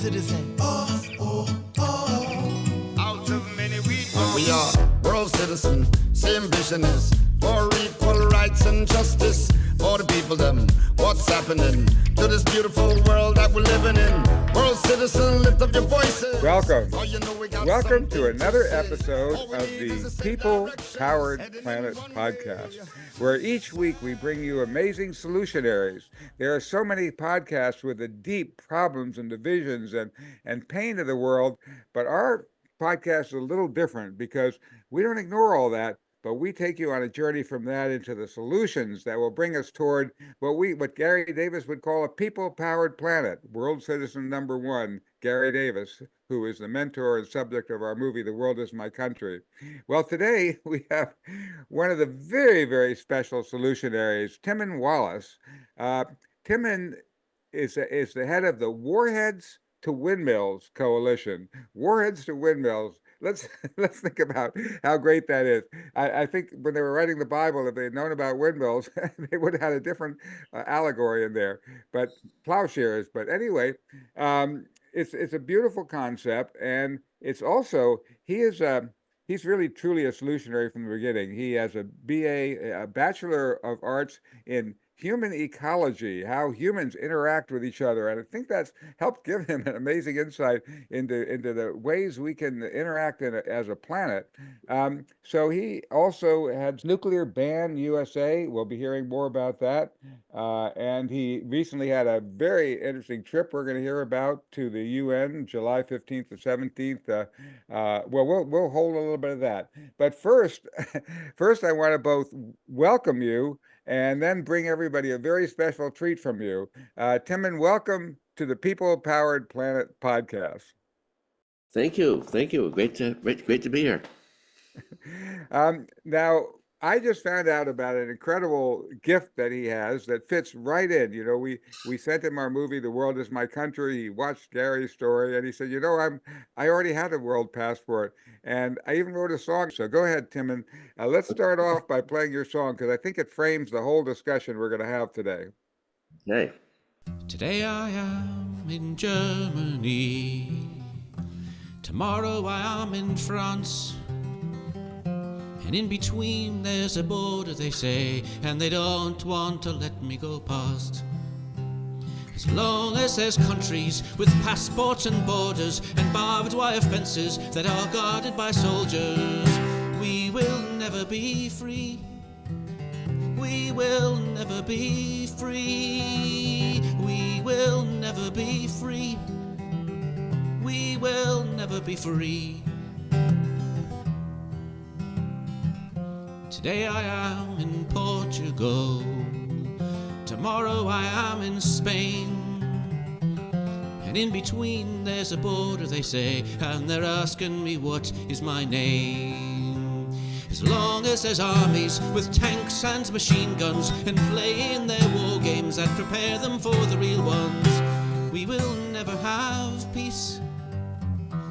citizen. Out of many we are world citizens, same vision is for equal rights and justice for the people them. What's happening to this beautiful world that we're living in? World citizen, lift up your voices. Welcome. Oh, you know we got Welcome to something another say. episode All we of need is the a safe People direction. Powered Heading in Planet one podcast, way. where each week we bring you amazing solutionaries. There are so many podcasts with the deep problems and divisions and pain of the world, but our podcast is a little different because we don't ignore all that, but we take you on a journey from that into the solutions that will bring us toward what Gary Davis would call a people-powered planet. World citizen number one, Gary Davis, who is the mentor and subject of our movie, The World Is My Country. Well, today we have one of the very, very special solutionaries, Timmon Wallis. Timmon is the head of the Warheads to Windmills Coalition. Warheads to Windmills. Let's think about how great that is. I think when they were writing the Bible, if they had known about windmills, they would have had a different allegory in there. But plowshares. But anyway, it's a beautiful concept, and it's also he's really truly a solutionary from the beginning. He has a BA, a Bachelor of Arts in Human Ecology, how humans interact with each other. And I think that's helped give him an amazing insight into the ways we can interact as a planet. So he also had Nuclear Ban USA. We'll be hearing more about that. And he recently had a very interesting trip we're going to hear about to the UN, July 15th to 17th. We'll hold a little bit of that. But first I want to both welcome you and then bring everybody a very special treat from you. Timmon, welcome to the People Powered Planet podcast. Thank you. Great to be here. Now, I just found out about an incredible gift that he has that fits right in. You know, we sent him our movie, The World Is My Country. He watched Gary's story and he said, you know, I already had a world passport and I even wrote a song. So go ahead, Timmon. Let's start off by playing your song because I think it frames the whole discussion we're going to have today. Okay. Today I am in Germany. Tomorrow I am in France. And in between there's a border, they say, and they don't want to let me go past. As long as there's countries with passports and borders and barbed wire fences that are guarded by soldiers, we will never be free. We will never be free. We will never be free. We will never be free. Today I am in Portugal, tomorrow I am in Spain, and in between there's a border, they say, and they're asking me what is my name. As long as there's armies with tanks and machine guns and playing their war games that prepare them for the real ones, we will never have peace.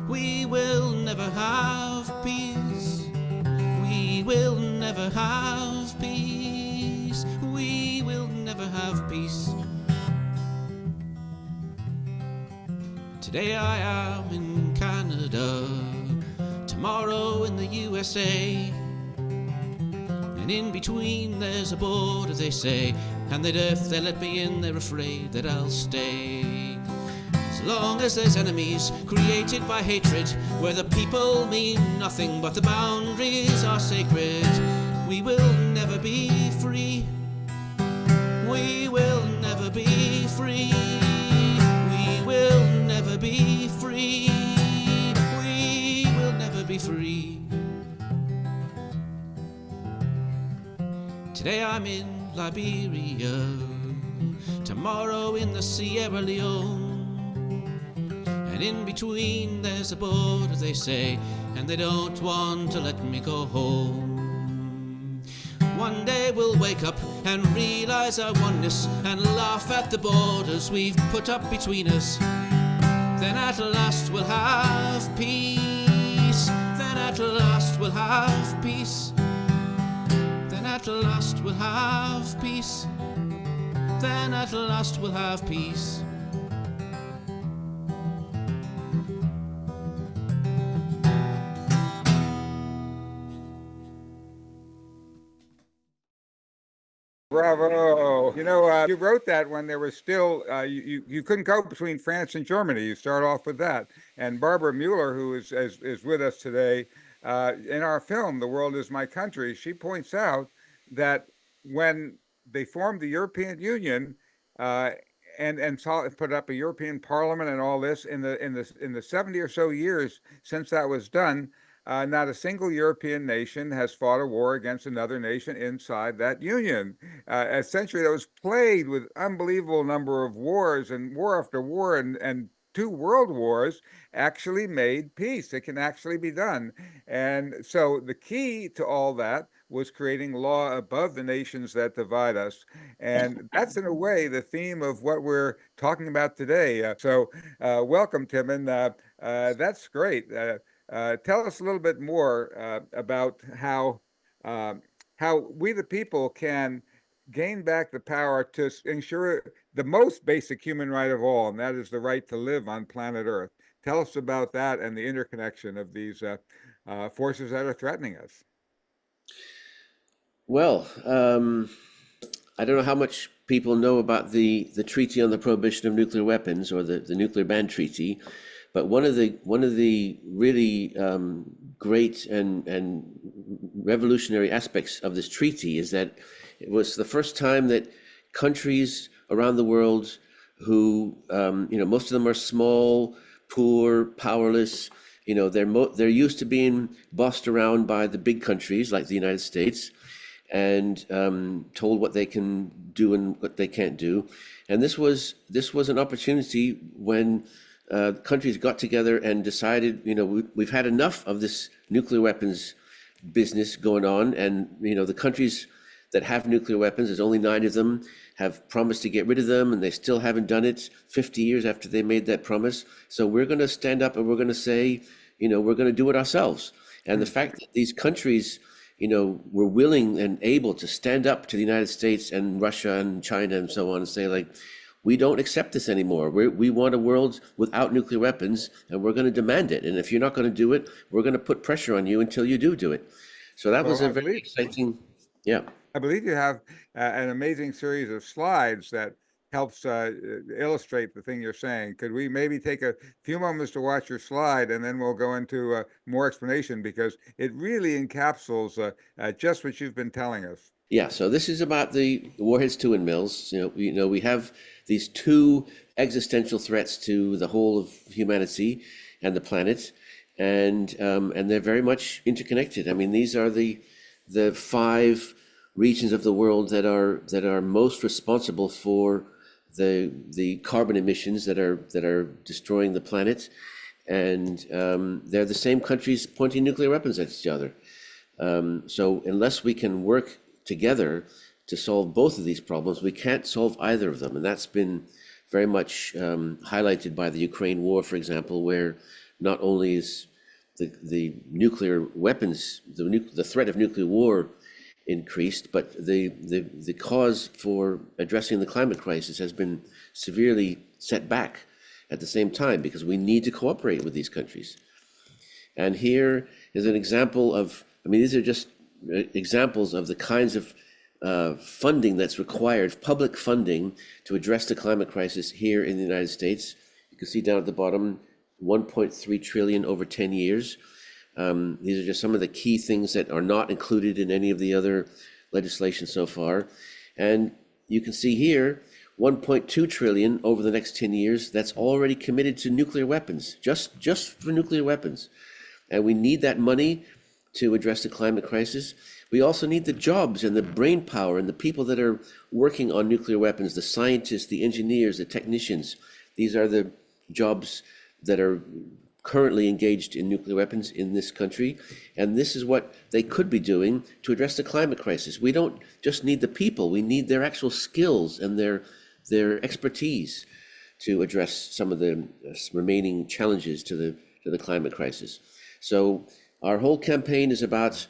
We will never have peace. We will never have peace. We will never have peace. Today I am in Canada, tomorrow in the USA, and in between there's a border, they say, and that if they let me in, they're afraid that I'll stay. As long as there's enemies created by hatred, where the people mean nothing but the boundaries are sacred, we will never be free. We will never be free. We will never be free. We will never be free. Today I'm in Liberia, tomorrow in the Sierra Leone, and in between there's a border, they say, and they don't want to let me go home. One day we'll wake up and realize our oneness and laugh at the borders we've put up between us. Then at last we'll have peace. Then at last we'll have peace. Then at last we'll have peace. Then at last we'll have peace. Oh, you wrote that when there was still, you couldn't go between France and Germany. You start off with that. And Barbara Mueller, who is with us today, in our film, The World Is My Country, she points out that when they formed the European Union, uh, and put up a European Parliament and all this in the 70 or so years since that was done, not a single European nation has fought a war against another nation inside that union. Essentially, that was plagued with unbelievable number of wars, and war after war, and two world wars actually made peace. It can actually be done. And so the key to all that was creating law above the nations that divide us. And that's, in a way, the theme of what we're talking about today. Welcome, Timmon. That's great. Tell us a little bit more about how we, the people, can gain back the power to ensure the most basic human right of all, and that is the right to live on planet Earth. Tell us about that and the interconnection of these forces that are threatening us. Well, I don't know how much people know about the Treaty on the Prohibition of Nuclear Weapons, or the Nuclear Ban Treaty, but one of the really great and revolutionary aspects of this treaty is that it was the first time that countries around the world who, most of them are small, poor, powerless. They're used to being bossed around by the big countries like the United States, and told what they can do and what they can't do. And this was an opportunity when countries got together and decided, we've had enough of this nuclear weapons business going on, and the countries that have nuclear weapons, there's only 9 of them, have promised to get rid of them, and they still haven't done it 50 years after they made that promise. So we're going to stand up and we're going to say, we're going to do it ourselves. And the fact that these countries, were willing and able to stand up to the United States and Russia and China and so on and say, like, we don't accept this anymore. We want a world without nuclear weapons, and we're going to demand it. And if you're not going to do it, we're going to put pressure on you until you do it. So that was a very exciting, yeah. I believe you have an amazing series of slides that helps illustrate the thing you're saying. Could we maybe take a few moments to watch your slide, and then we'll go into more explanation, because it really encapsulates just what you've been telling us. Yeah, so this is about the Warheads 2 Windmills. We have these 2 existential threats to the whole of humanity and the planet, and they're very much interconnected. I mean, these are the 5 regions of the world that are most responsible for the carbon emissions that are destroying the planet, and they're the same countries pointing nuclear weapons at each other. So unless we can work together to solve both of these problems, we can't solve either of them. And that's been very much highlighted by the Ukraine war, for example, where not only is the nuclear weapons, the threat of nuclear war increased, but the cause for addressing the climate crisis has been severely set back at the same time, because we need to cooperate with these countries. And here is an example of, these are just examples of the kinds of funding that's required, public funding, to address the climate crisis here in the United States. You can see down at the bottom, 1.3 trillion over 10 years. These are just some of the key things that are not included in any of the other legislation so far. And you can see here, 1.2 trillion over the next 10 years, that's already committed to nuclear weapons, just for nuclear weapons. And we need that money to address the climate crisis. We also need the jobs and the brain power and the people that are working on nuclear weapons, the scientists, the engineers, the technicians. These are the jobs that are currently engaged in nuclear weapons in this country, and this is what they could be doing to address the climate crisis. We don't just need the people, we need their actual skills and their expertise to address some of the remaining challenges to the climate crisis. So our whole campaign is about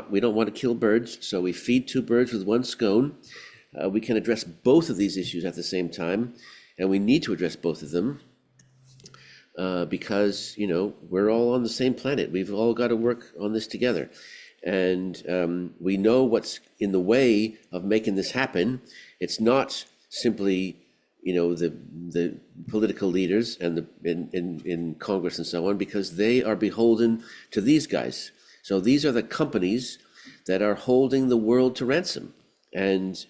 we don't want to kill birds, so we feed 2 birds with 1 scone. We can address both of these issues at the same time, and we need to address both of them. Because we're all on the same planet. We've all got to work on this together. And we know what's in the way of making this happen. It's not simply, the political leaders and in Congress and so on, because they are beholden to these guys. So these are the companies that are holding the world to ransom. And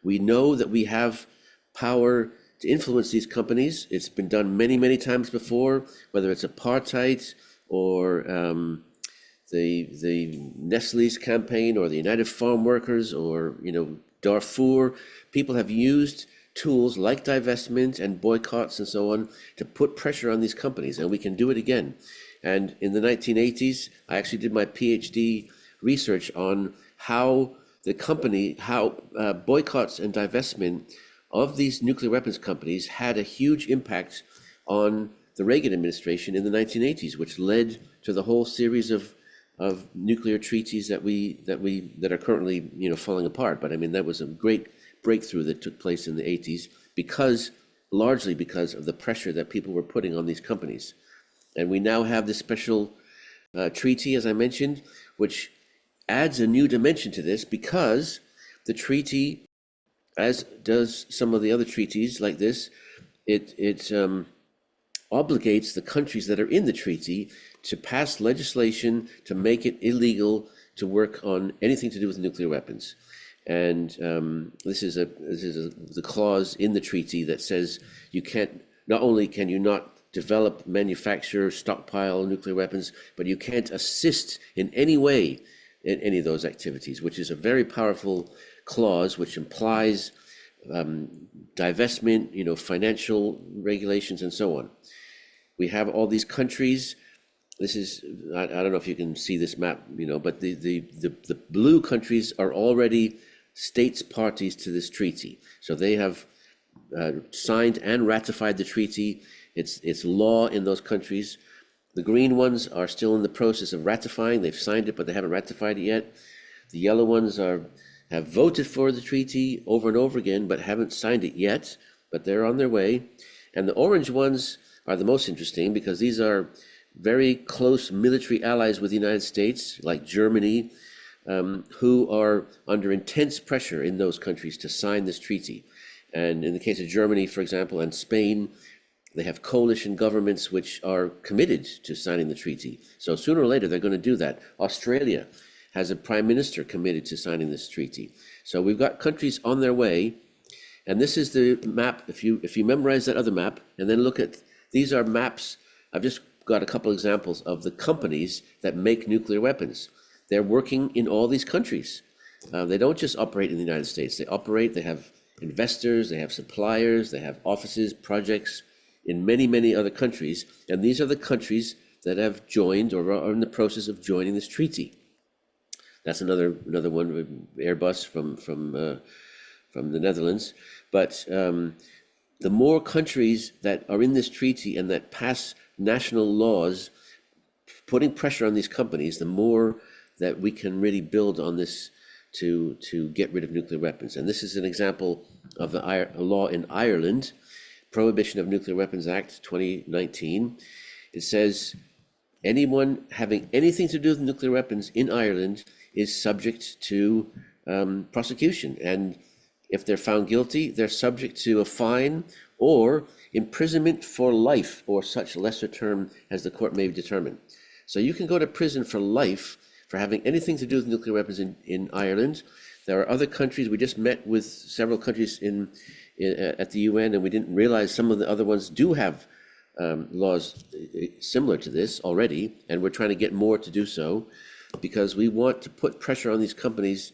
we know that we have power to influence these companies. It's been done many, many times before, whether it's apartheid or the Nestle's campaign or the United Farm Workers or, Darfur. People have used tools like divestment and boycotts and so on to put pressure on these companies, and we can do it again. And in the 1980s, I actually did my PhD research on how boycotts and divestment of these nuclear weapons companies had a huge impact on the Reagan administration in the 1980s, which led to the whole series of nuclear treaties that are currently falling apart. But I mean, that was a great breakthrough that took place in the 80s largely because of the pressure that people were putting on these companies. And we now have this special treaty, as I mentioned, which adds a new dimension to this, because the treaty, as does some of the other treaties like this, it obligates the countries that are in the treaty to pass legislation to make it illegal to work on anything to do with nuclear weapons. And this is the clause in the treaty that says not only can you not develop, manufacture, stockpile nuclear weapons, but you can't assist in any way in any of those activities, which is a very powerful clause, which implies divestment, financial regulations, and so on. We have all these countries. This is, I don't know if you can see this map, but the blue countries are already states parties to this treaty. So they have signed and ratified the treaty. It's law in those countries. The green ones are still in the process of ratifying. They've signed it, but they haven't ratified it yet. The yellow ones have voted for the treaty over and over again, but haven't signed it yet, but they're on their way. And the orange ones are the most interesting, because these are very close military allies with the United States, like Germany, who are under intense pressure in those countries to sign this treaty. And in the case of Germany, for example, and Spain, they have coalition governments which are committed to signing the treaty. So sooner or later, they're going to do that. Australia has a prime minister committed to signing this treaty. So we've got countries on their way. And this is the map. If you memorize that other map and then look at, these are maps. I've just got a couple examples of the companies that make nuclear weapons. They're working in all these countries. They don't just operate in the United States. They have investors, they have suppliers, they have offices, projects in many, many other countries. And these are the countries that have joined or are in the process of joining this treaty. That's another one, Airbus from the Netherlands. But the more countries that are in this treaty and that pass national laws putting pressure on these companies, the more that we can really build on this to get rid of nuclear weapons. And this is an example of the law in Ireland, Prohibition of Nuclear Weapons Act 2019. It says anyone having anything to do with nuclear weapons in Ireland is subject to prosecution. And if they're found guilty, they're subject to a fine or imprisonment for life, or such lesser term as the court may determine. So you can go to prison for life for having anything to do with nuclear weapons in Ireland. There are other countries. We just met with several countries at the UN, and we didn't realize some of the other ones do have laws similar to this already, and we're trying to get more to do so, because we want to put pressure on these companies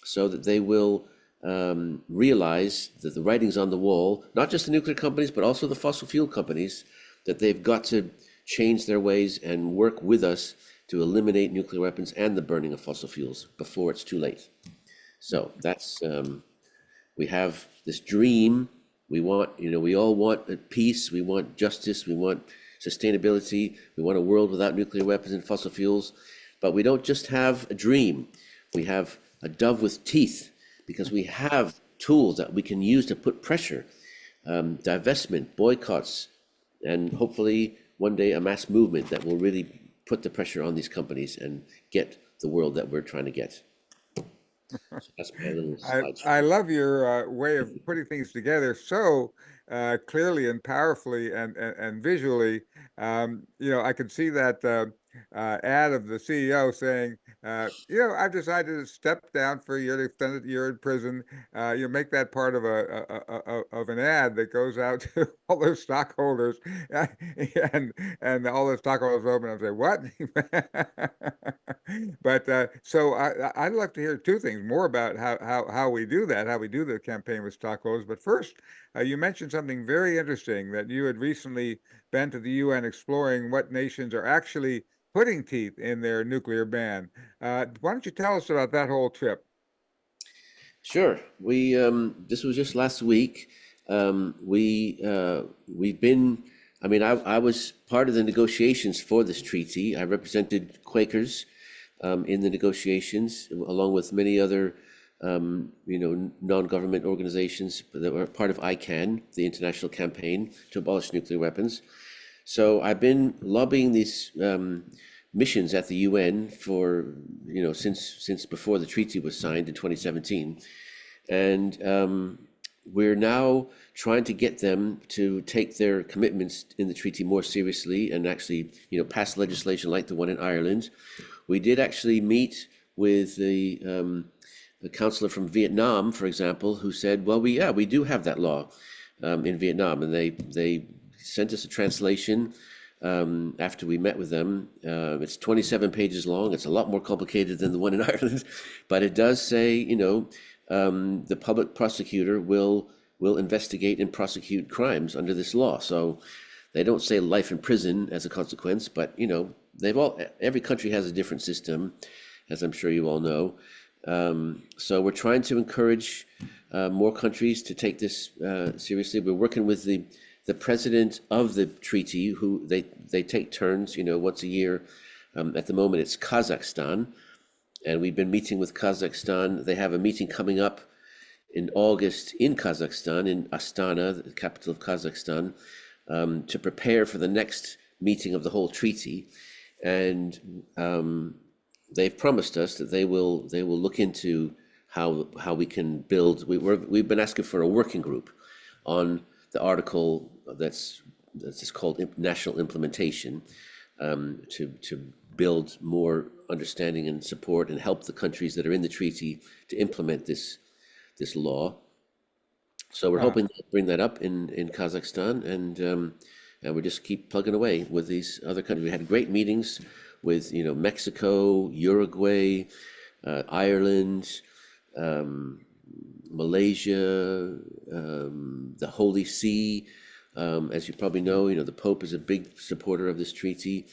so that they will realize that the writing's on the wall, not just the nuclear companies, but also the fossil fuel companies, that they've got to change their ways and work with us to eliminate nuclear weapons and the burning of fossil fuels before it's too late. So that's, we have this dream. We want, we all want peace. We want justice. We want sustainability. We want a world without nuclear weapons and fossil fuels. But we don't just have a dream. We have a dove with teeth, because we have tools that we can use to put pressure, divestment, boycotts, and hopefully one day a mass movement that will really put the pressure on these companies and get the world that we're trying to get. So that's my little slide. I love your way of putting things together so clearly and powerfully and visually. I could see that ad of the CEO saying, I've decided to step down for a year, extended year in prison. Make that part of of an ad that goes out to all those stockholders, and all the stockholders open up and say, "What?" But so I'd love to hear two things more about how we do that, how we do the campaign with stockholders. But first, you mentioned something very interesting, that you had recently been to the UN exploring what nations are actually putting teeth in their nuclear ban. Why don't you tell us about that whole trip? Sure. We this was just last week. We've been. I mean, I was part of the negotiations for this treaty. I represented Quakers in the negotiations, along with many other, non-government organizations that were part of ICAN, the International Campaign to Abolish Nuclear Weapons. So I've been lobbying these missions at the UN for, since before the treaty was signed in 2017. And we're now trying to get them to take their commitments in the treaty more seriously and actually, pass legislation like the one in Ireland. We did actually meet with the counselor from Vietnam, for example, who said, well, we do have that law in Vietnam. And they sent us a translation after we met with them. It's 27 pages long. It's a lot more complicated than the one in Ireland, but it does say, the public prosecutor will investigate and prosecute crimes under this law. So they don't say life in prison as a consequence, but every country has a different system, as I'm sure you all know. So we're trying to encourage more countries to take this seriously. We're working with the president of the treaty, who they take turns, once a year. At the moment, it's Kazakhstan. And we've been meeting with Kazakhstan. They have a meeting coming up in August in Kazakhstan, in Astana, the capital of Kazakhstan, to prepare for the next meeting of the whole treaty. And they've promised us that they will look into how we can build. We've been asking for a working group on the article that's called national implementation, to build more understanding and support and help the countries that are in the treaty to implement this law. So we're hoping to bring that up in Kazakhstan, and we just keep plugging away with these other countries. We had great meetings with Mexico, Uruguay, Ireland, Malaysia, the Holy See. As you probably know, the Pope is a big supporter of this treaty.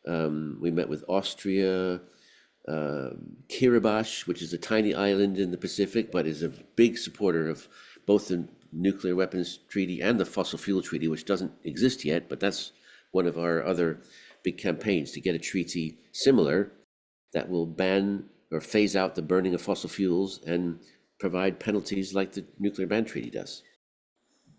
We met with Austria, Kiribati, which is a tiny island in the Pacific, but is a big supporter of both the nuclear weapons treaty and the fossil fuel treaty, which doesn't exist yet, but that's one of our other big campaigns, to get a treaty similar that will ban or phase out the burning of fossil fuels and provide penalties like the nuclear ban treaty does.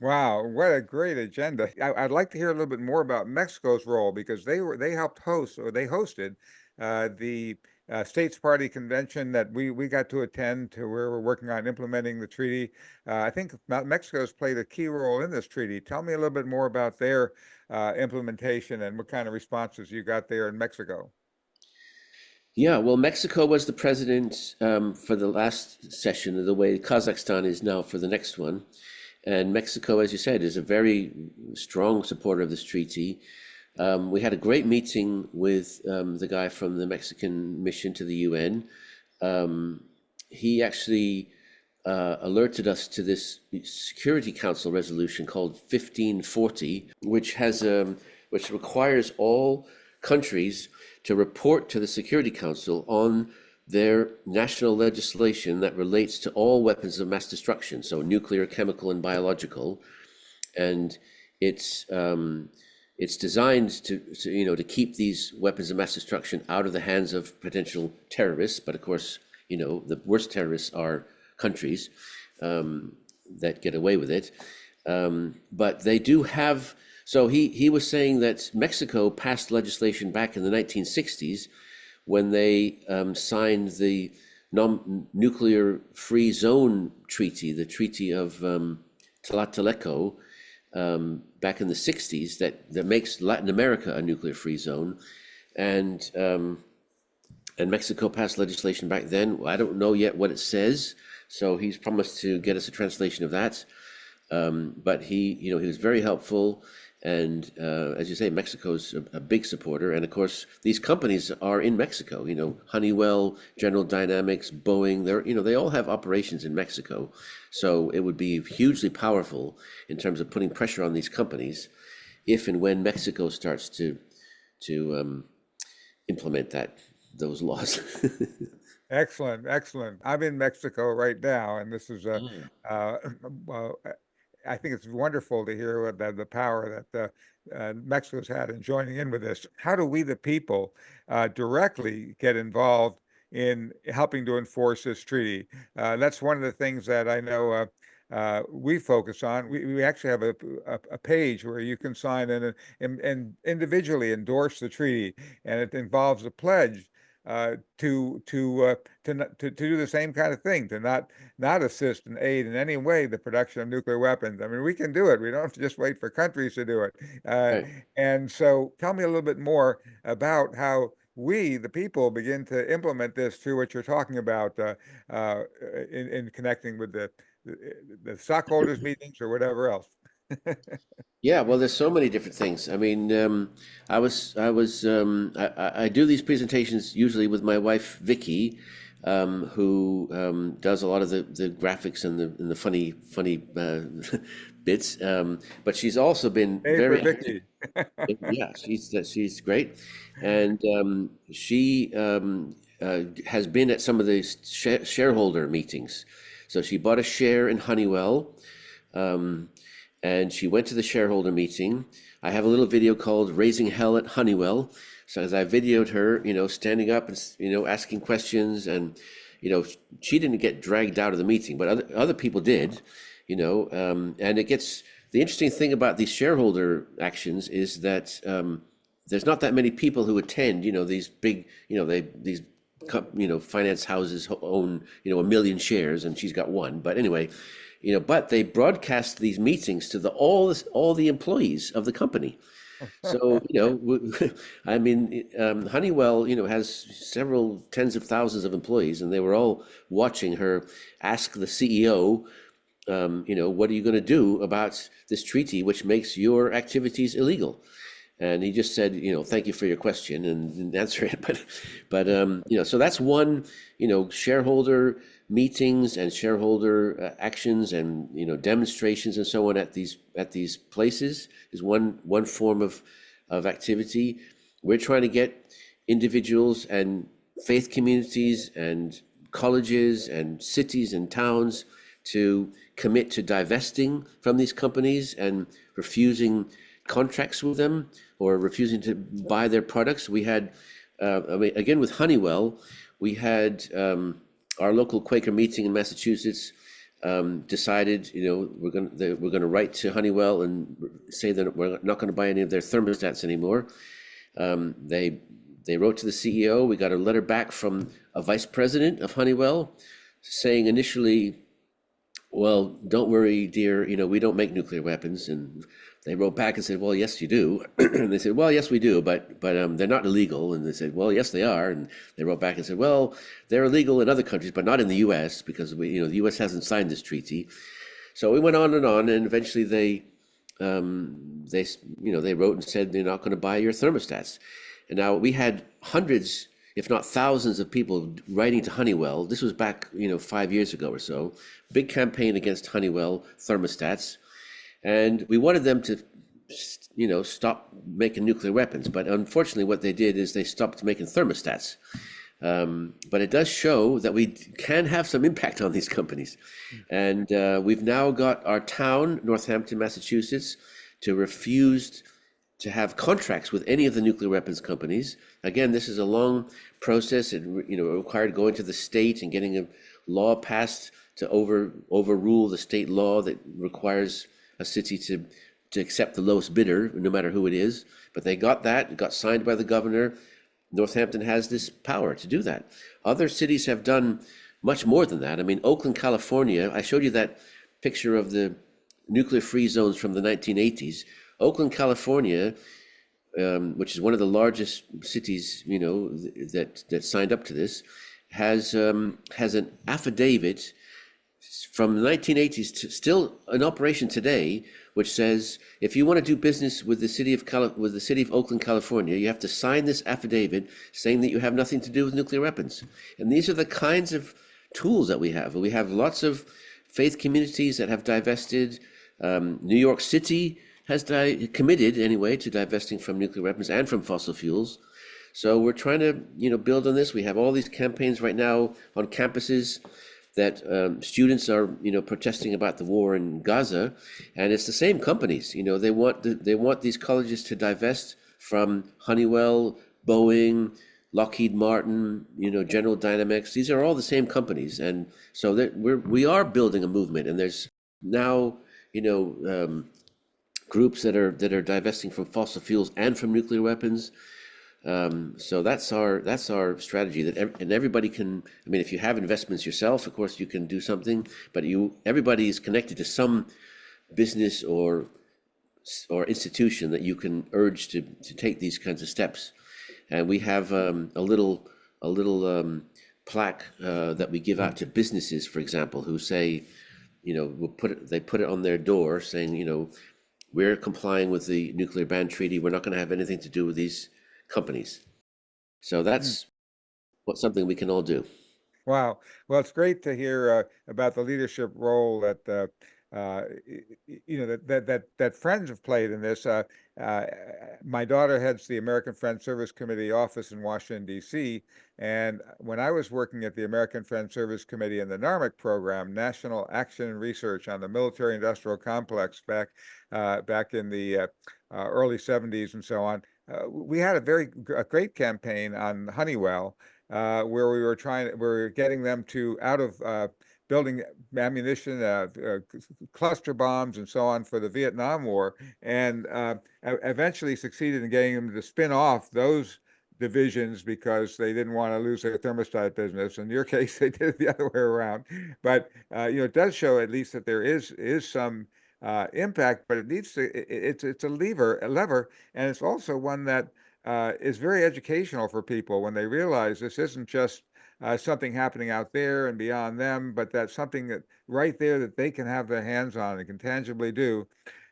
Wow, what a great agenda. I'd like to hear a little bit more about Mexico's role, because they helped host, or they hosted the States Party convention that we got to attend, to where we're working on implementing the treaty. I think Mexico's played a key role in this treaty. Tell me a little bit more about their implementation and what kind of responses you got there in Mexico. Yeah, well, Mexico was the president for the last session, the way Kazakhstan is now for the next one. And Mexico, as you said, is a very strong supporter of this treaty. We had a great meeting with the guy from the Mexican mission to the UN. He actually alerted us to this Security Council resolution called 1540, which requires all countries to report to the Security Council on their national legislation that relates to all weapons of mass destruction, so nuclear, chemical, and biological. And it's designed to keep these weapons of mass destruction out of the hands of potential terrorists. But of course, the worst terrorists are countries that get away with it. But they do have. So he was saying that Mexico passed legislation back in the 1960s, when they signed the non-nuclear free zone treaty, the Treaty of Tlatelolco, back in the 60s, that makes Latin America a nuclear free zone. And Mexico passed legislation back then. I don't know yet what it says, so he's promised to get us a translation of that. But he was very helpful, and as you say, Mexico's a big supporter. And of course, these companies are in Mexico. Honeywell, General Dynamics, Boeing. They all have operations in Mexico, so it would be hugely powerful in terms of putting pressure on these companies, if and when Mexico starts to implement those laws. Excellent, excellent. I'm in Mexico right now, and this is well, I think it's wonderful to hear what the power that Mexico's had in joining in with this. How do we, the people, directly get involved in helping to enforce this treaty? That's one of the things that I know we focus on. We actually have a page where you can sign in and individually endorse the treaty, and it involves a pledge to do the same kind of thing, to not assist and aid in any way the production of nuclear weapons. I mean, we can do it. We don't have to just wait for countries to do it. Right. And so, tell me a little bit more about how we, the people, begin to implement this through what you're talking about in connecting with the stockholders meetings or whatever else. Yeah, well, there's so many different things. I mean, I do these presentations usually with my wife Vicky, who does a lot of the graphics and the funny bits. But she's also been very Vicky. Yeah, she's great, and she has been at some of the shareholder meetings. So she bought a share in Honeywell. And she went to the shareholder meeting. I have a little video called "Raising Hell at Honeywell." So as I videoed her, standing up and asking questions, and she didn't get dragged out of the meeting, but other people did, and it gets, the interesting thing about these shareholder actions is that there's not that many people who attend. These big, these finance houses own 1 million shares, and she's got one. But anyway. But they broadcast these meetings to all the employees of the company. So, I mean, Honeywell, has several tens of thousands of employees, and they were all watching her ask the CEO, what are you going to do about this treaty, which makes your activities illegal? And he just said, thank you for your question, and didn't answer it. But so that's one, shareholder meetings and shareholder actions and demonstrations and so on at these places is one form of activity. We're trying to get individuals and faith communities and colleges and cities and towns to commit to divesting from these companies and refusing contracts with them or refusing to buy their products. We had, again with Honeywell, we had our local Quaker meeting in Massachusetts decided, we're going to write to Honeywell and say that we're not going to buy any of their thermostats anymore. They wrote to the CEO. We got a letter back from a vice president of Honeywell saying initially, well, don't worry, dear, we don't make nuclear weapons. And they wrote back and said, well, yes, you do. And they said, well, yes, we do, but they're not illegal. And they said, well, yes, they are. And they wrote back and said, well, they're illegal in other countries, but not in the U.S. because the U.S. hasn't signed this treaty. So we went on, and eventually they wrote and said they're not going to buy your thermostats. And now we had hundreds, if not thousands, of people writing to Honeywell. This was back, 5 years ago or so. Big campaign against Honeywell thermostats. And we wanted them to, stop making nuclear weapons. But unfortunately, what they did is they stopped making thermostats. But it does show that we can have some impact on these companies. And we've now got our town, Northampton, Massachusetts, to refuse to have contracts with any of the nuclear weapons companies. Again, this is a long process. It required going to the state and getting a law passed to overrule the state law that requires a city to accept the lowest bidder, no matter who it is. But they got that. It got signed by the governor. Northampton has this power to do that. Other cities have done much more than that. I mean, Oakland, California, I showed you that picture of the nuclear-free zones from the 1980s. Oakland, California, which is one of the largest cities, that signed up to this, has an affidavit from the 1980s still in operation today, which says if you want to do business with the city of Oakland, California, you have to sign this affidavit saying that you have nothing to do with nuclear weapons. And these are the kinds of tools that we have. We have lots of faith communities that have divested. New York City has committed anyway to divesting from nuclear weapons and from fossil fuels. So we're trying to, build on this. We have all these campaigns right now on campuses that students are, protesting about the war in Gaza, and it's the same companies. They want these colleges to divest from Honeywell, Boeing, Lockheed Martin, General Dynamics. These are all the same companies, and so we are building a movement. And there's now, groups that are divesting from fossil fuels and from nuclear weapons. So that's our strategy. And everybody can. I mean, if you have investments yourself, of course you can do something. But everybody is connected to some business or institution that you can urge to take these kinds of steps. And we have a little plaque that we give out to businesses, for example, who say, they put it on their door saying, we're complying with the nuclear ban treaty. We're not going to have anything to do with these companies. So that's something we can all do. Wow. Well, it's great to hear about the leadership role that that Friends have played in this. My daughter heads the American Friends Service Committee office in Washington, D.C. And when I was working at the American Friends Service Committee in the NARMIC program, National Action and Research on the Military-Industrial Complex, back in the early 70s and so on, we had a great campaign on Honeywell, where we were getting them out of building ammunition, cluster bombs, and so on for the Vietnam War, and eventually succeeded in getting them to spin off those divisions because they didn't want to lose their thermostat business. In your case, they did it the other way around. But it does show at least that there is some impact, but it needs to. It's a lever, and it's also one that is very educational for people when they realize this isn't just something happening out there and beyond them, but that's something that right there that they can have their hands on and can tangibly do.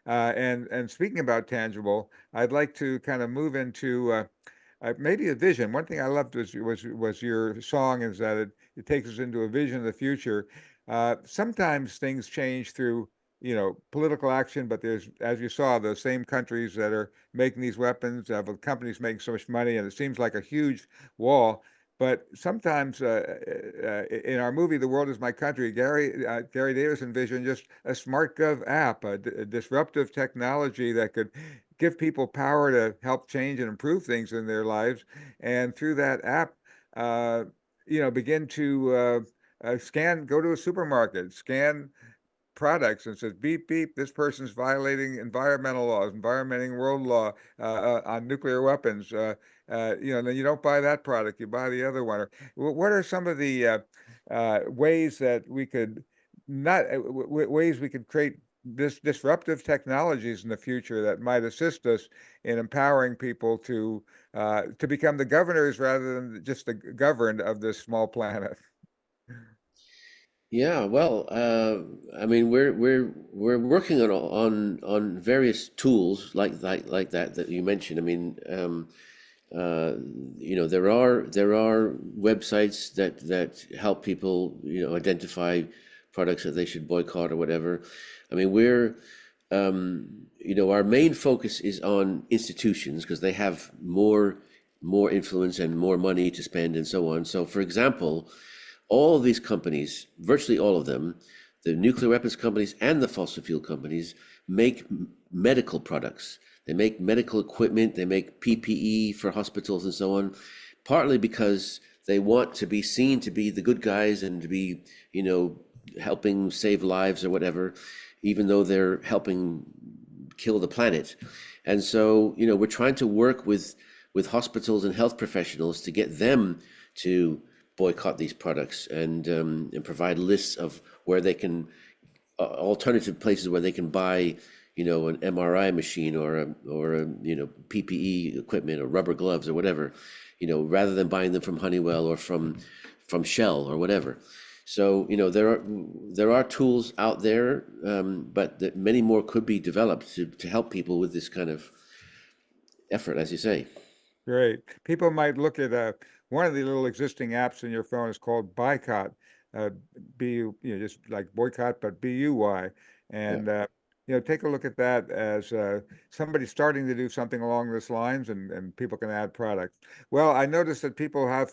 And speaking about tangible, I'd like to kind of move into maybe a vision. One thing I loved was your song, is that it takes us into a vision of the future. Sometimes things change through political action, but there's, as you saw, those same countries that are making these weapons, companies making so much money, and it seems like a huge wall. But sometimes in our movie, The World Is My Country, Gary Davis envisioned just a SmartGov app, a disruptive technology that could give people power to help change and improve things in their lives. And through that app, begin to go to a supermarket, scan products, and says, beep, beep, this person's violating environmental laws, environmental world law on nuclear weapons. Then you don't buy that product, you buy the other one. Or what are some of the ways that we could create this disruptive technologies in the future that might assist us in empowering people to become the governors rather than just the governed of this small planet? Yeah, well, I mean, we're working on various tools like that you mentioned. I mean, there are websites that help people identify products that they should boycott or whatever. I mean, our main focus is on institutions because they have more influence and more money to spend and so on. So, for example, all of these companies, virtually all of them, the nuclear weapons companies and the fossil fuel companies, make medical products. They make medical equipment, they make PPE for hospitals and so on, partly because they want to be seen to be the good guys and to be, helping save lives or whatever, even though they're helping kill the planet. And so, we're trying to work with with hospitals and health professionals to get them to boycott these products and provide lists of where they can alternative places where they can buy, an MRI machine or a PPE equipment or rubber gloves or whatever, rather than buying them from Honeywell or from Shell or whatever. So there are tools out there, but that many more could be developed to help people with this kind of effort, as you say. Great. People might look at one of the little existing apps in your phone is called Boycott, just like boycott, but BUY, and take a look at that as somebody starting to do something along those lines, and people can add products. Well, I noticed that people have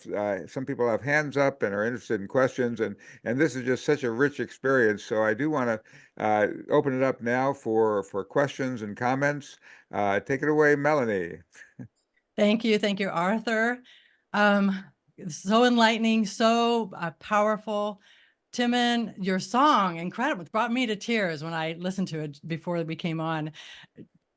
some people have hands up and are interested in questions, and this is just such a rich experience. So I do want to open it up now for questions and comments. Take it away, Melanie. Thank you, Arthur. So enlightening, so powerful. Timmon, your song, incredible. It brought me to tears when I listened to it before we came on.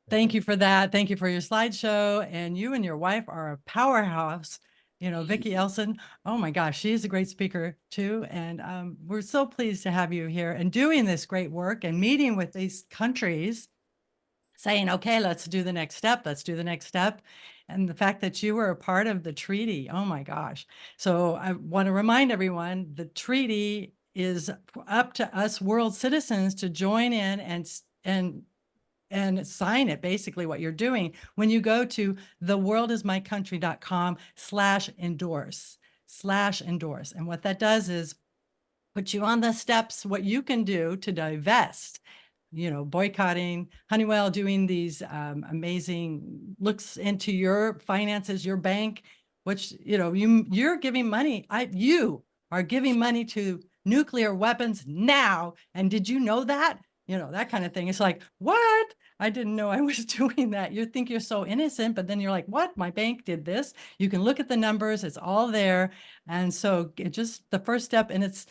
Thank you for that. Thank you for your slideshow. And you and your wife are a powerhouse. Vicki Elson, oh my gosh, she's a great speaker too. And we're so pleased to have you here and doing this great work and meeting with these countries, saying, okay, let's do the next step. Let's do the next step. And the fact that you were a part of the treaty, oh my gosh. So I want to remind everyone, the treaty is up to us world citizens to join in and sign it, basically what you're doing. When you go to theworldismycountry.com/endorse. And what that does is put you on the steps, what you can do to divest, boycotting, Honeywell doing these amazing looks into your finances, your bank, which, you're giving money. You are giving money to nuclear weapons now. And did you know that? That kind of thing. It's like, what? I didn't know I was doing that. You think you're so innocent, but then you're like, what? My bank did this. You can look at the numbers. It's all there. And so just the first step, and it's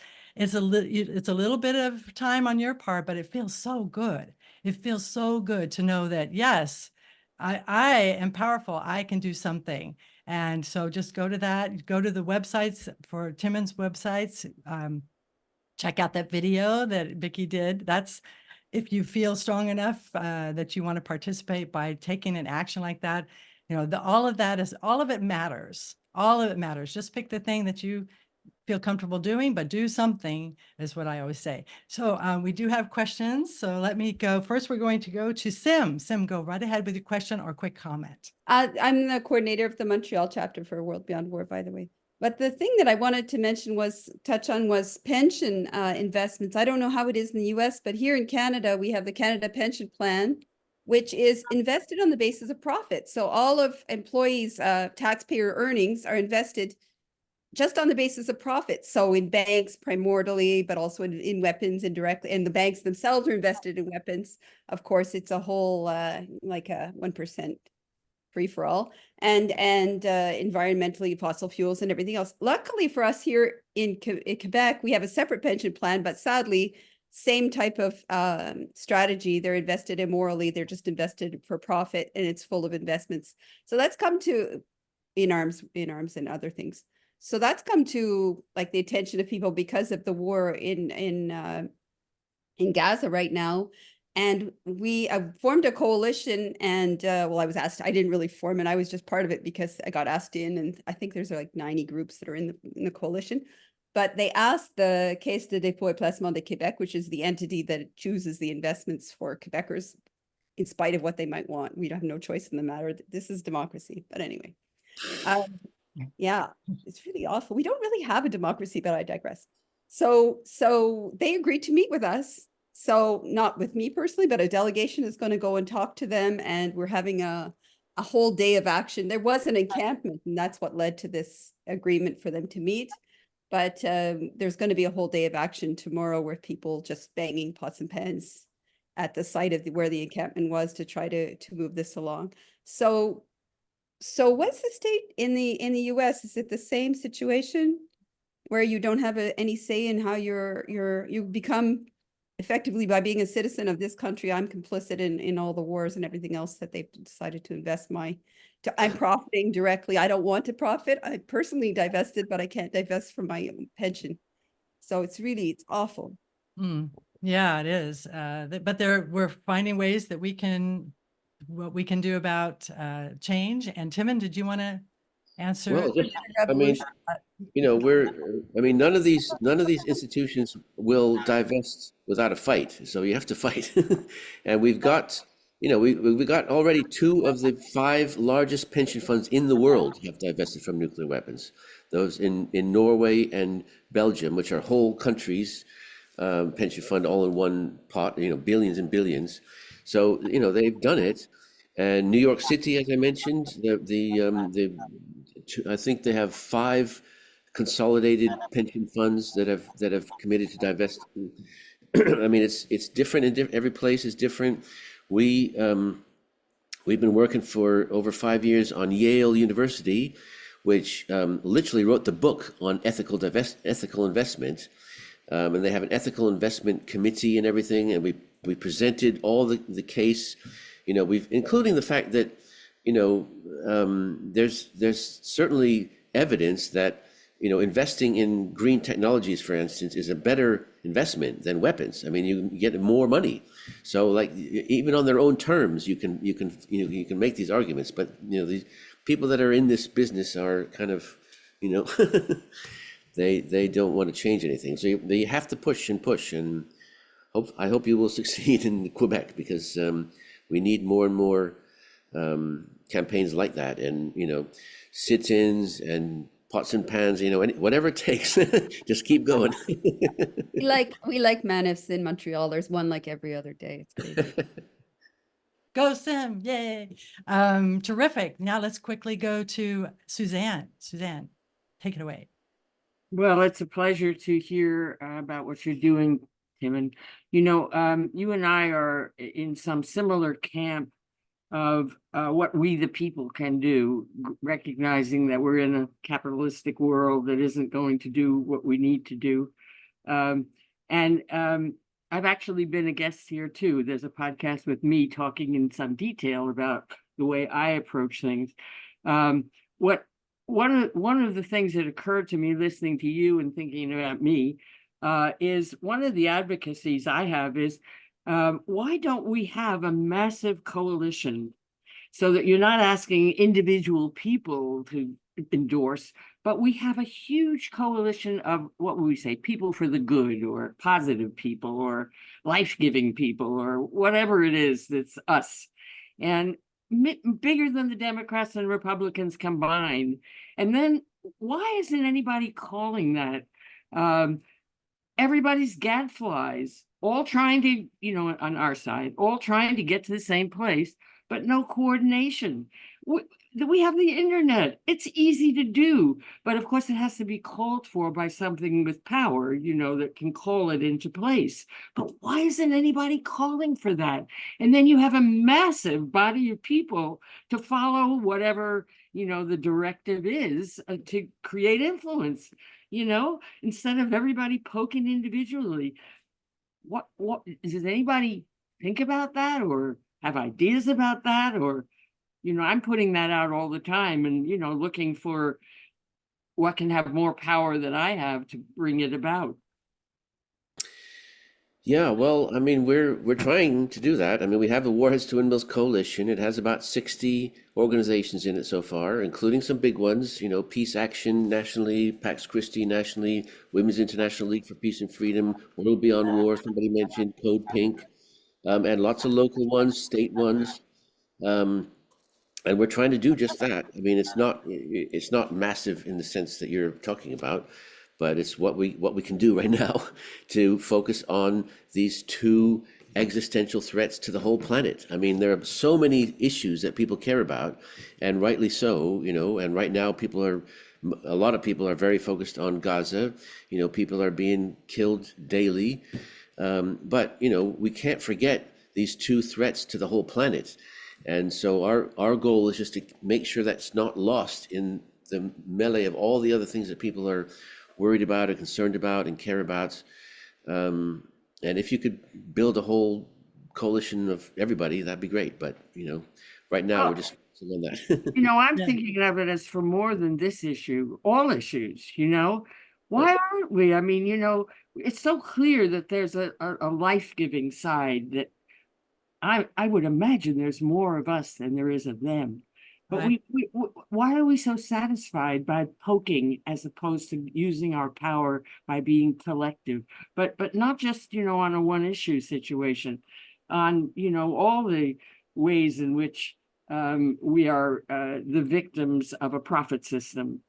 a little bit of time on your part, but it feels so good. It feels so good to know that, yes, I am powerful. I can do something. And so just go to that, go to the websites for Timmon's websites. Check out that video that Vicki did. That's if you feel strong enough that you want to participate by taking an action like that. All of it matters. All of it matters. Just pick the thing that you feel comfortable doing, but do something is what I always say. So we do have questions. So let me go. First, we're going to go to Sim. Sim, go right ahead with your question or quick comment. I'm the coordinator of the Montreal chapter for World Beyond War, by the way. But the thing that I wanted to touch on was pension investments. I don't know how it is in the US, but here in Canada, we have the Canada Pension Plan, which is invested on the basis of profit. So all of employees' taxpayer earnings are invested just on the basis of profit. So in banks primordially, but also in weapons indirectly, and the banks themselves are invested in weapons. Of course, it's a whole like a 1% free for all, and environmentally fossil fuels and everything else. Luckily for us here in Quebec, we have a separate pension plan, but sadly, same type of strategy. They're invested immorally. They're just invested for profit, and it's full of investments. So that's come to in arms and other things. So that's come to like the attention of people because of the war in Gaza right now. And we formed a coalition, and I was asked, I didn't really form it. I was just part of it because I got asked in, and I think there's like 90 groups that are in the coalition. But they asked the Caisse de dépôt et placement de Québec, which is the entity that chooses the investments for Quebecers, in spite of what they might want. We have no choice in the matter. This is democracy. But anyway, yeah, it's really awful. We don't really have a democracy, but I digress. So they agreed to meet with us. So not with me personally, but a delegation is going to go and talk to them. And we're having a whole day of action. There was an encampment, and that's what led to this agreement for them to meet. But there's going to be a whole day of action tomorrow with people just banging pots and pans at the site of where the encampment was to try to move this along. So what's the state in the US? Is it the same situation where you don't have any say in how you become effectively by being a citizen of this country, I'm complicit in all the wars and everything else that they've decided to invest I'm profiting directly. I don't want to profit. I personally divested, but I can't divest from my pension. So it's awful. Yeah, it is. But we're finding ways that what we can do about change. And Timmon, did you want to answer? Well, just, I mean, none of these institutions will divest without a fight. So you have to fight. And we've got, we've got already 2 of the 5 largest pension funds in the world have divested from nuclear weapons. Those in Norway and Belgium, which are whole countries, pension fund all in one pot, billions and billions. So, they've done it. And New York City, as I mentioned, I think they have 5 consolidated pension funds that have committed to divest. I mean, it's different in every place is different. We've been working for over 5 years on Yale University, which literally wrote the book on ethical investment, and they have an ethical investment committee and everything. And we presented all the case, including the fact that there's certainly evidence that investing in green technologies, for instance, is a better investment than weapons. I mean, you get more money. So, like, even on their own terms, you can make these arguments. But these people that are in this business are kind of, they don't want to change anything. So you have to push and push. And I hope you will succeed in Quebec, because we need more and more campaigns like that, and sit-ins and pots and pans, whatever it takes. Just keep going. We like manifs in Montreal. There's one like every other day. It's great. Go Sim, yay. Terrific. Now let's quickly go to Suzanne. Suzanne, take it away. Well, it's a pleasure to hear about what you're doing, Tim. And you and I are in some similar camp of what we the people can do, recognizing that we're in a capitalistic world that isn't going to do what we need to do. I've actually been a guest here too. There's a podcast with me talking in some detail about the way I approach things. One of the things that occurred to me listening to you and thinking about me is one of the advocacies I have is, why don't we have a massive coalition so that you're not asking individual people to endorse, but we have a huge coalition of, what would we say, people for the good, or positive people, or life-giving people, or whatever it is that's us, and bigger than the Democrats and Republicans combined. And then why isn't anybody calling that? Everybody's gadflies, all trying to, on our side, all trying to get to the same place, but no coordination. We have the internet. It's easy to do, but of course it has to be called for by something with power, that can call it into place. But why isn't anybody calling for that? And then you have a massive body of people to follow whatever, the directive is to create influence, instead of everybody poking individually. What does anybody think about that, or have ideas about that? Or, I'm putting that out all the time, and, looking for what can have more power than I have to bring it about. Yeah, well, I mean, we're trying to do that. I mean, we have the Warheads to Windmills Coalition. It has about 60 organizations in it so far, including some big ones, Peace Action nationally, Pax Christi nationally, Women's International League for Peace and Freedom, World Beyond War, somebody mentioned, Code Pink, and lots of local ones, state ones. And we're trying to do just that. I mean, it's not massive in the sense that you're talking about, but it's what we can do right now to focus on these 2 existential threats to the whole planet. I mean, there are so many issues that people care about, and rightly so, and right now a lot of people are very focused on Gaza. People are being killed daily. But, we can't forget these 2 threats to the whole planet. And so our goal is just to make sure that's not lost in the melee of all the other things that people are worried about and concerned about and care about. And if you could build a whole coalition of everybody, that'd be great. But, right now we're just focusing on that. I'm Yeah. thinking of it as for more than this issue, all issues, Why aren't we? I mean, it's so clear that there's a life-giving side that I would imagine there's more of us than there is of them. But Right. why are we so satisfied by poking as opposed to using our power by being collective? But not just, on a one issue situation, on, all the ways in which we are the victims of a profit system.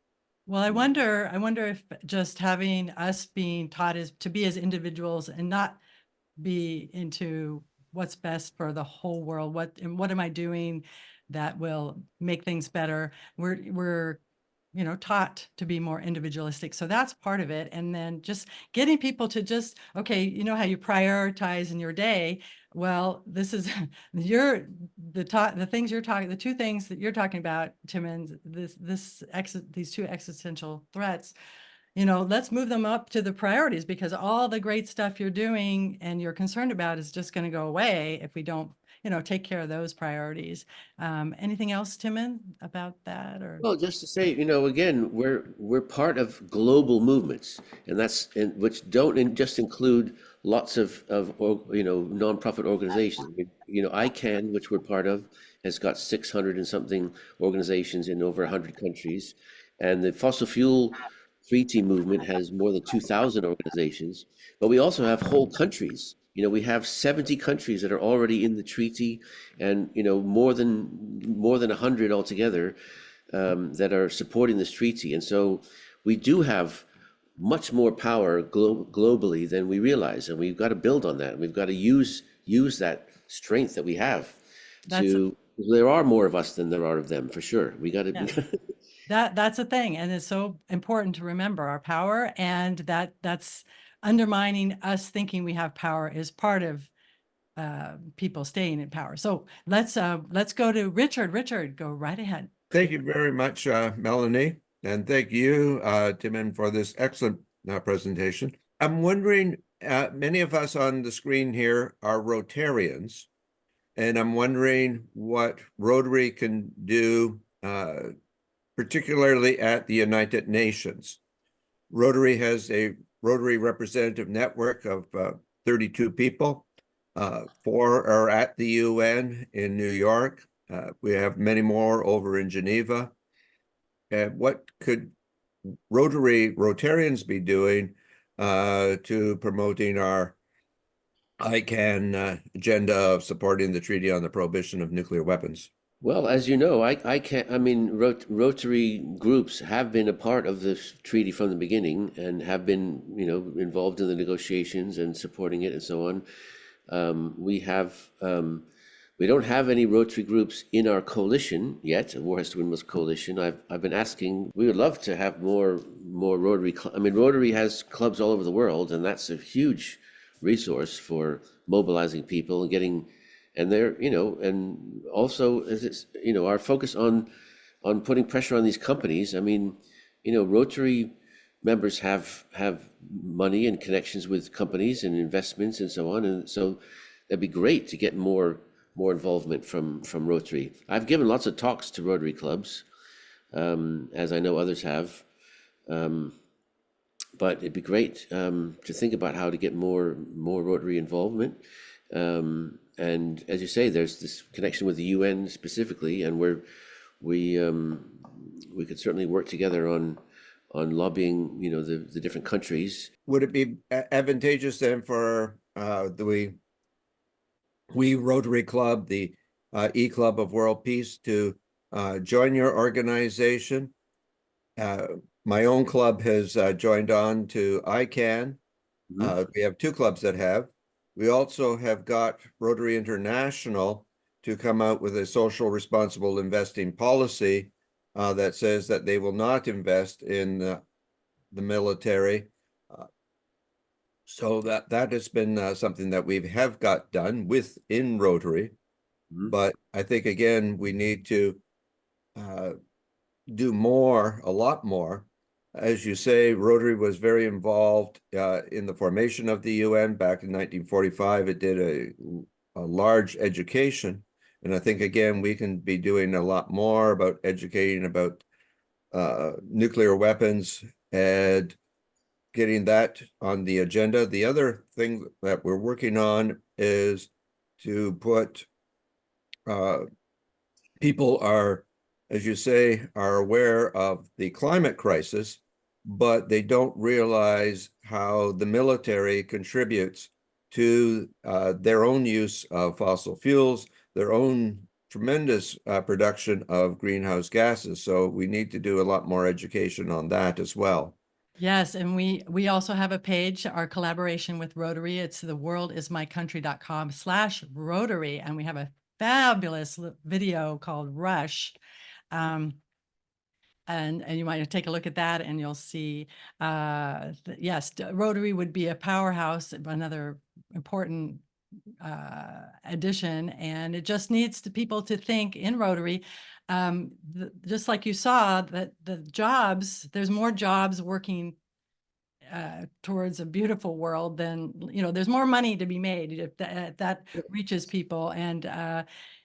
Well, I wonder if just having us being taught is to be as individuals and not be into what's best for the whole world. What am I doing that will make things better? We're taught to be more individualistic. So that's part of it. And then just getting people to just, okay, how you prioritize in your day. Well, this is the things you're talking, the two things that you're talking about, Timmon, these two existential threats, let's move them up to the priorities, because all the great stuff you're doing and you're concerned about is just going to go away if we don't, take care of those priorities. Anything else, Timmon, about that? Or Well, just to say, again, we're part of global movements, and which don't just include lots of nonprofit organizations. ICAN, which we're part of, has got 600 and something organizations in over 100 countries, and the fossil fuel treaty movement has more than 2,000 organizations. But we also have whole countries. We have 70 countries that are already in the treaty, and more than 100 altogether that are supporting this treaty. And so we do have much more power globally than we realize, and we've got to build on that. We've got to use that strength that we have. There are more of us than there are of them, for sure. We got to. Yeah. That's a thing, and it's so important to remember our power, and that's undermining us thinking we have power is part of people staying in power. So let's go to Richard. Richard, go right ahead. Thank you very much, Melanie, and thank you, Timmon, for this excellent presentation. I'm wondering, many of us on the screen here are Rotarians, and I'm wondering what Rotary can do, particularly at the United Nations. Rotary has a Rotary representative network of 32 people. 4 are at the UN in New York. We have many more over in Geneva. What could Rotarians be doing to promoting our ICAN agenda of supporting the Treaty on the Prohibition of Nuclear Weapons? Well, as you know, Rotary groups have been a part of this treaty from the beginning and have been, involved in the negotiations and supporting it and so on. We don't have any Rotary groups in our coalition yet, Warheads to Windmills Coalition. I've been asking, we would love to have more Rotary. Rotary has clubs all over the world, and that's a huge resource for mobilizing people and getting. And they're, and also as it's, our focus on putting pressure on these companies. Rotary members have money and connections with companies and investments and so on. And so that'd be great to get more involvement from Rotary. I've given lots of talks to Rotary clubs, as I know others have. But it'd be great to think about how to get more Rotary involvement. And as you say, there's this connection with the UN specifically, and we could certainly work together on lobbying, the different countries. Would it be advantageous then for the We Rotary Club, the E-Club of World Peace, to join your organization? My own club has joined on to ICAN. We have 2 clubs that have. We also have got Rotary International to come out with a social responsible investing policy that says that they will not invest in the military. So that has been something that we have got done within Rotary. But I think, again, we need to do more, a lot more, As you say, Rotary was very involved in the formation of the UN back in 1945. It did a large education. And I think, again, we can be doing a lot more about educating about nuclear weapons and getting that on the agenda. The other thing that we're working on is to put people are, as you say, are aware of the climate crisis, but they don't realize how the military contributes to their own use of fossil fuels, their own tremendous production of greenhouse gases. So we need to do a lot more education on that as well. Yes, and we also have a page, our collaboration with Rotary. It's theworldismycountry.com/Rotary, and we have a fabulous video called Rush. And you might take a look at that and you'll see, yes, Rotary would be a powerhouse, another important addition, and it just needs people to think in Rotary. Just like you saw that the jobs, there's more jobs working towards a beautiful world than, there's more money to be made if that reaches people. And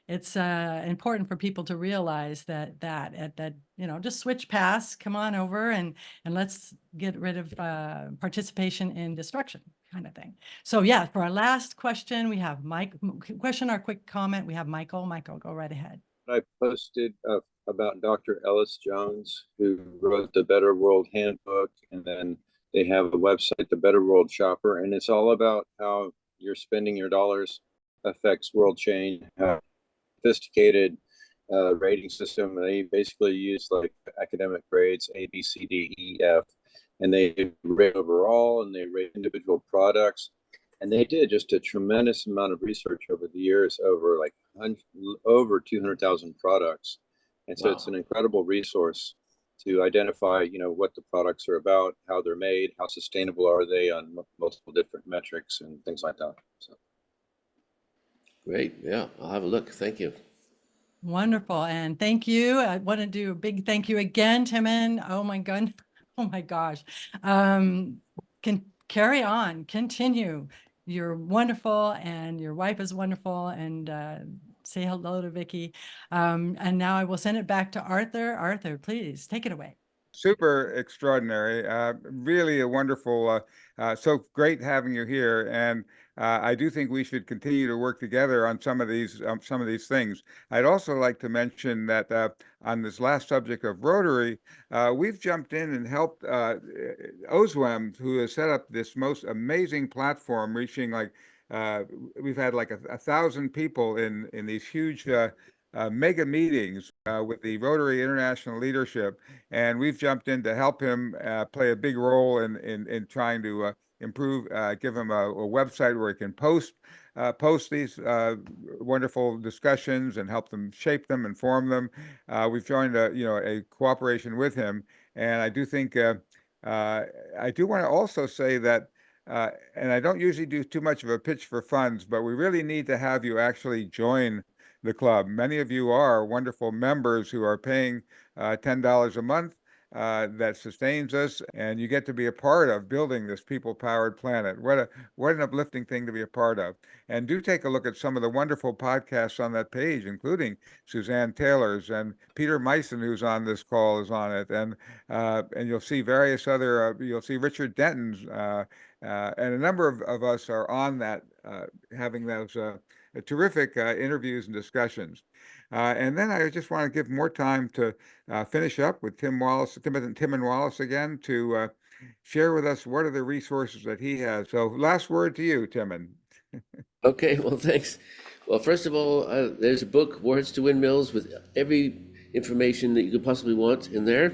it's important for people to realize that just switch paths, come on over and let's get rid of participation in destruction kind of thing. So yeah, for our last question, we have Mike question or quick comment. We have Michael. Michael, go right ahead. I posted about Dr. Ellis Jones, who wrote the Better World Handbook, and then they have a website, the Better World Shopper, and it's all about how you're spending your dollars affects world change, how sophisticated rating system. They basically use like academic grades, A, B, C, D, E, F, and they rate overall and they rate individual products. And they did just a tremendous amount of research over the years, over 200,000 products. And so It's an incredible resource to identify, what the products are about, how they're made, how sustainable are they on multiple different metrics and things like that. So. Great. Yeah, I'll have a look. Thank you. Wonderful. And thank you. I want to do a big thank you again, Timmon. Oh my God. Oh my gosh. Can carry on, continue. You're wonderful and your wife is wonderful, and say hello to Vicky. And now I will send it back to Arthur. Arthur, please take it away. Super extraordinary. Really a wonderful, so great having you here. And I do think we should continue to work together on some of these things. I'd also like to mention that on this last subject of Rotary, we've jumped in and helped OSWEM, who has set up this most amazing platform, reaching we've had 1,000 people in these huge mega meetings with the Rotary International leadership, and we've jumped in to help him play a big role in trying to improve, give him a website where he can post these wonderful discussions and help them shape them and form them. We've joined a cooperation with him, and I do think I do want to also say that. And I don't usually do too much of a pitch for funds, but we really need to have you actually join the club. Many of you are wonderful members who are paying $10 a month. That sustains us, and you get to be a part of building this people-powered planet. What an uplifting thing to be a part of. And do take a look at some of the wonderful podcasts on that page, including Suzanne Taylor's, and Peter Meissen, who's on this call, is on it, and you'll see various other. You'll see Richard Denton's, and a number of us are on that, having those terrific interviews and discussions. And then I just want to give more time to finish up with Timmon Wallis again to share with us what are the resources that he has. So last word to you, Timmon. Okay, well, thanks. Well, first of all, there's a book, Warheads to Windmills, with every information that you could possibly want in there.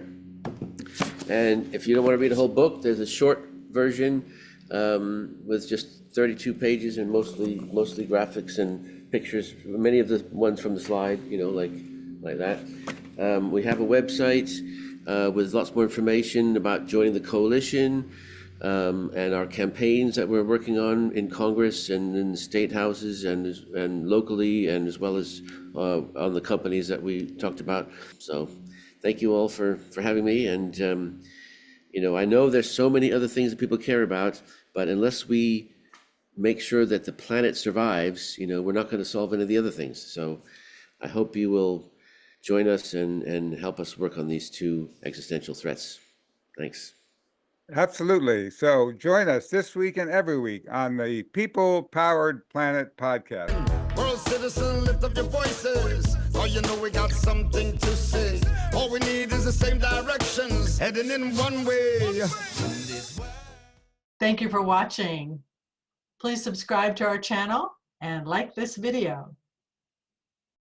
And if you don't want to read a whole book, there's a short version with just 32 pages and mostly graphics and pictures, many of the ones from the slide, like that. We have a website with lots more information about joining the coalition and our campaigns that we're working on in Congress and in state houses and locally, and as well as on the companies that we talked about. So thank you all for having me. And You know, I know there's so many other things that people care about, but unless we make sure that the planet survives, you know, we're not going to solve any of the other things. So I hope you will join us and help us work on these two existential threats. Thanks. Absolutely. So join us this week and every week on the People Powered Planet podcast. World citizen, lift up your voices. Oh, you know we got something to say. All we need is the same directions, heading in one way. Thank you for watching. Please subscribe to our channel and like this video.